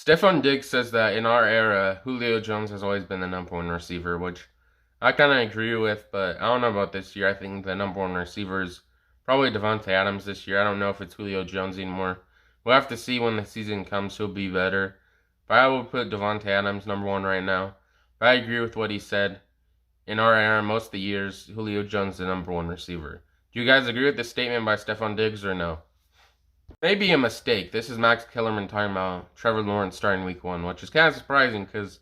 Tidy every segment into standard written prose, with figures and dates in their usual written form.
Stephon Diggs says that in our era, Julio Jones has always been the number one receiver, which I kind of agree with, but I don't know about this year. I think the number one receiver is probably Devontae Adams this year. I don't know if it's Julio Jones anymore. We'll have to see when the season comes who'll be better. But I would put Devontae Adams number one right now. But I agree with what he said. In our era, most of the years, Julio Jones is the number one receiver. Do you guys agree with this statement by Stephon Diggs or no? Maybe a mistake. This is Max Kellerman talking about Trevor Lawrence starting week one, which is kind of surprising because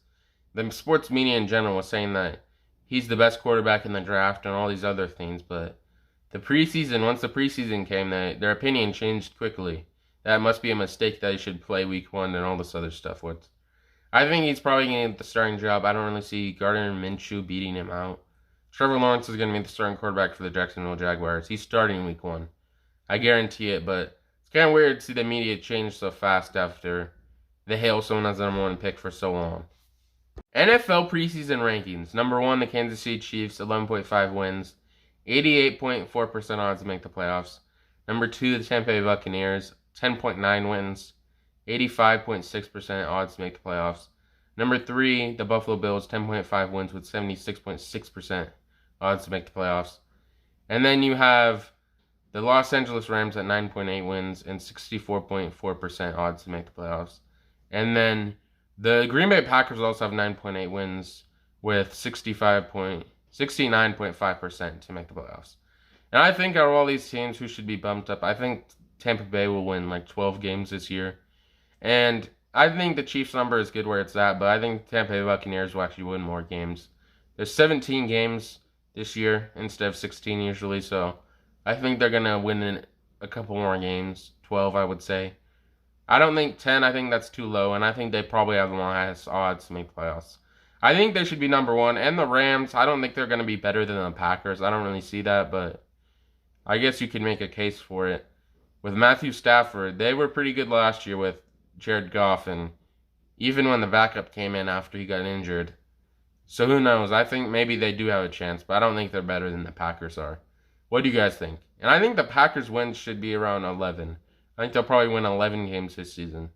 the sports media in general was saying that he's the best quarterback in the draft and all these other things. But once the preseason came, their opinion changed quickly. That must be a mistake that he should play week one and all this other stuff. I think he's probably going to get the starting job. I don't really see Gardner Minshew beating him out. Trevor Lawrence is going to be the starting quarterback for the Jacksonville Jaguars. He's starting week one. I guarantee it, but it's kind of weird to see the media change so fast after they hail someone as the number one pick for so long. NFL preseason rankings. Number one, the Kansas City Chiefs, 11.5 wins, 88.4% odds to make the playoffs. Number two, the Tampa Bay Buccaneers, 10.9 wins, 85.6% odds to make the playoffs. Number three, the Buffalo Bills, 10.5 wins with 76.6% odds to make the playoffs. And then you have the Los Angeles Rams at 9.8 wins and 64.4% odds to make the playoffs. And then the Green Bay Packers also have 9.8 wins with 69.5% to make the playoffs. And I think out of all these teams who should be bumped up, I think Tampa Bay will win like 12 games this year. And I think the Chiefs number is good where it's at, but I think Tampa Bay Buccaneers will actually win more games. There's 17 games this year instead of 16 usually, so I think they're going to win in a couple more games. 12, I would say. I don't think 10. I think that's too low, and I think they probably have the highest odds to make playoffs. I think they should be number one. And the Rams, I don't think they're going to be better than the Packers. I don't really see that, but I guess you could make a case for it. With Matthew Stafford, they were pretty good last year with Jared Goff, and even when the backup came in after he got injured. So who knows? I think maybe they do have a chance, but I don't think they're better than the Packers are. What do you guys think? And I think the Packers wins should be around 11. I think they'll probably win 11 games this season.